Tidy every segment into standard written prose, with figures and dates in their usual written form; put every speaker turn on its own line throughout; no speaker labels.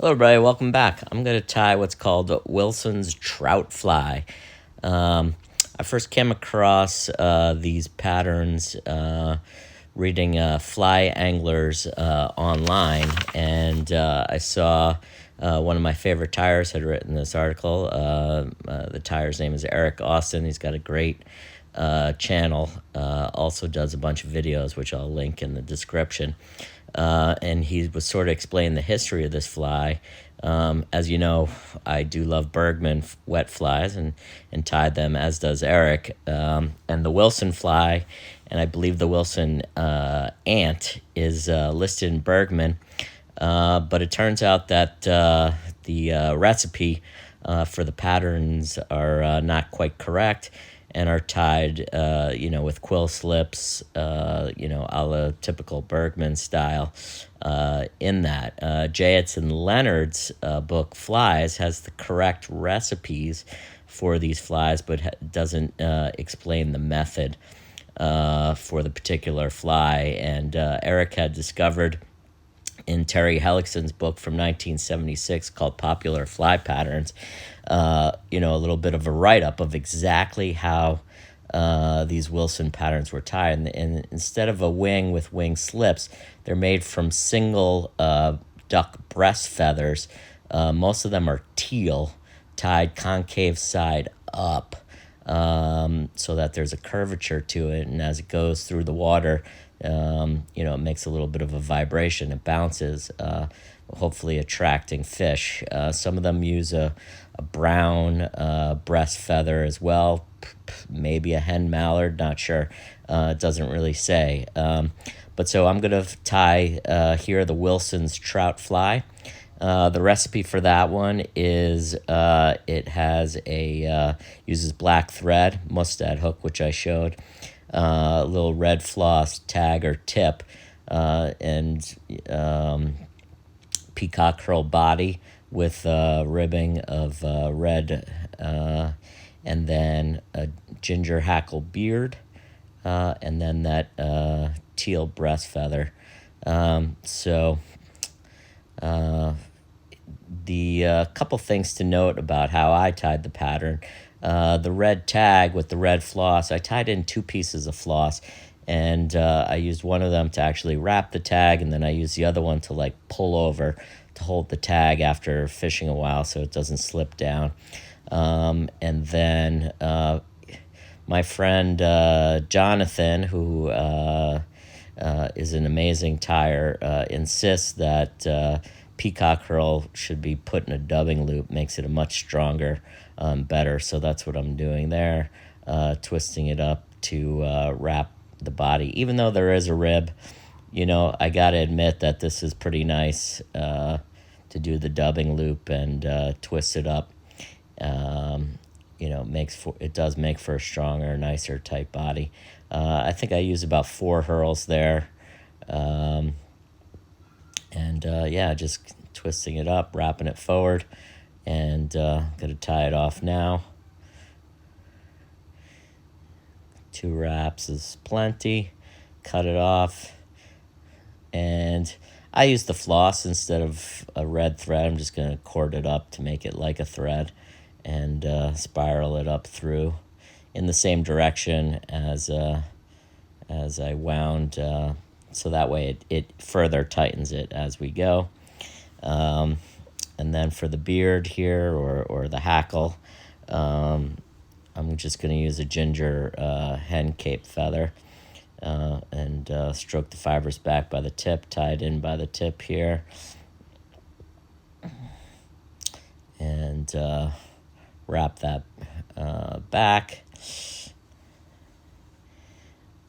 Hello, everybody. Welcome back. I'm going to tie what's called Wilson's Trout Fly. I first came across these patterns reading Fly Anglers online, and I saw one of my favorite tyers had written this article. The tyer's name is Eric Austin. He's got a great channel, also does a bunch of videos, which I'll link in the description. And he was sort of explaining the history of this fly. As you know, I do love Bergman wet flies and tied them, as does Eric. And the Wilson fly, and I believe the Wilson ant is listed in Bergman. But it turns out that the recipe for the patterns are not quite correct and are tied, with quill slips, a la typical Bergman style. In that, Jayetz and Leonard's book Flies has the correct recipes for these flies, but doesn't explain the method for the particular fly. And Eric had discovered in Terry Hellickson's book from 1976 called Popular Fly Patterns, a little bit of a write-up of exactly how these Wilson patterns were tied. And instead of a wing with wing slips, they're made from single duck breast feathers. Most of them are teal, tied concave side up, so that there's a curvature to it. And as it goes through the water, it makes a little bit of a vibration. It bounces, hopefully attracting fish. Some of them use a brown breast feather as well, maybe a hen mallard, not sure. It doesn't really say. But so I'm going to tie here the Wilson's Trout Fly. The recipe for that one is it has uses black thread, Mustad hook, which I showed, a little red floss tag or tip, and peacock herl body with ribbing of red, and then a ginger hackle beard, and then that teal breast feather. The couple things to note about how I tied the pattern. The red tag with the red floss, I tied in 2 pieces of floss, and I used one of them to actually wrap the tag, and then I used the other one to pull over to hold the tag after fishing a while so it doesn't slip down. And then my friend Jonathan, who is an amazing tyer, insists that peacock herl should be put in a dubbing loop, makes it a much stronger, better. So that's what I'm doing there, twisting it up to wrap the body. Even though there is a rib, I got to admit that this is pretty nice to do the dubbing loop and twist it up. It does make for a stronger, nicer type body. I think I use about 4 herls there. Just twisting it up, wrapping it forward, and gonna tie it off now. 2 wraps is plenty. Cut it off, and I use the floss instead of a red thread. I'm just gonna cord it up to make it like a thread, and spiral it up through in the same direction as I wound. So that way it further tightens it as we go. And then for the beard here, or the hackle, I'm just going to use a ginger hen cape feather, and stroke the fibers back by the tip, tied in by the tip here, and wrap that back.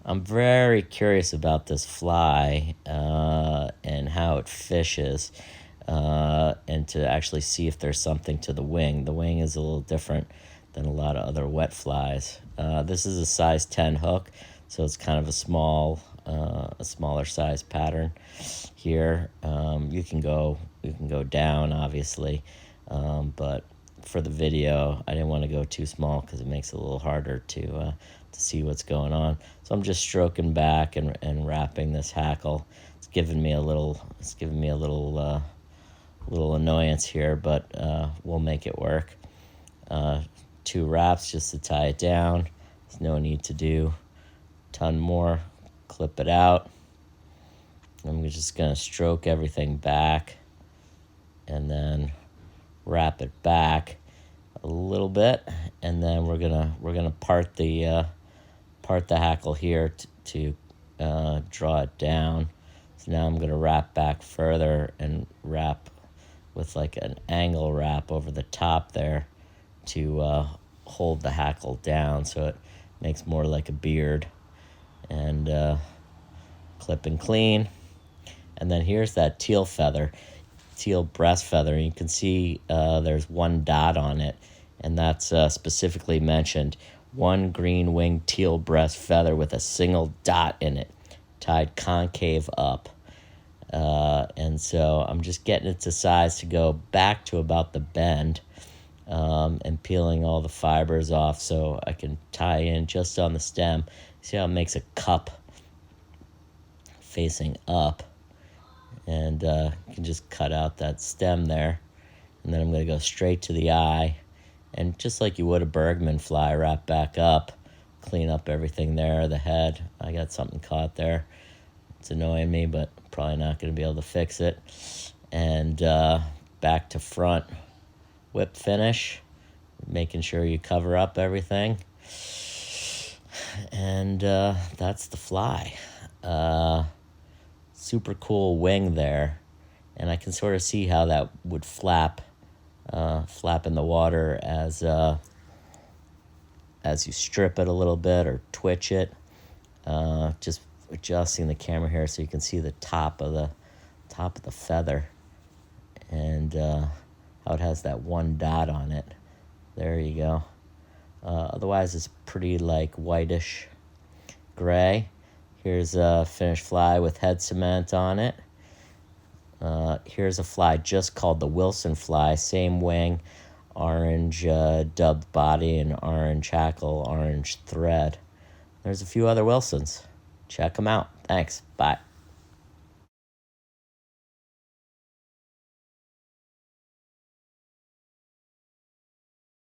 I'm very curious about this fly and how it fishes, and to actually see if there's something to the wing. The wing is a little different than a lot of other wet flies. This is a size 10 hook, so it's kind of a smaller size pattern here. You can go down, obviously, but for the video, I didn't want to go too small because it makes it a little harder to see what's going on. So I'm just stroking back and wrapping this hackle. It's giving me a little little annoyance here, but we'll make it work. 2 wraps just to tie it down. There's no need to do a ton more. Clip it out. I'm just gonna stroke everything back and then wrap it back a little bit, and then we're gonna part the hackle here to draw it down. So now I'm gonna wrap back further and wrap with like an angle wrap over the top there to hold the hackle down so it makes more like a beard. And clip and clean. And then here's that teal breast feather. And you can see there's 1 dot on it, and that's specifically mentioned. 1 green winged teal breast feather with a single dot in it, tied concave up. And so I'm just getting it to size to go back to about the bend, and peeling all the fibers off so I can tie in just on the stem. See how it makes a cup facing up, and you can just cut out that stem there. And then I'm going to go straight to the eye, and just like you would a Bergman fly, wrap back up, clean up everything there, the head. I got something caught there. It's annoying me, but probably not going to be able to fix it. And back to front whip finish, making sure you cover up everything. And that's the fly. Super cool wing there, and I can sort of see how that would flap in the water as you strip it a little bit or twitch it. Just adjusting the camera here so you can see the top of the feather, and how it has that 1 dot on it. There you go. Otherwise, it's pretty like whitish gray. Here's a finished fly with head cement on it. Here's a fly just called the Wilson fly. Same wing, orange dubbed body, and orange hackle, orange thread. There's a few other Wilsons. Check them out. Thanks. Bye.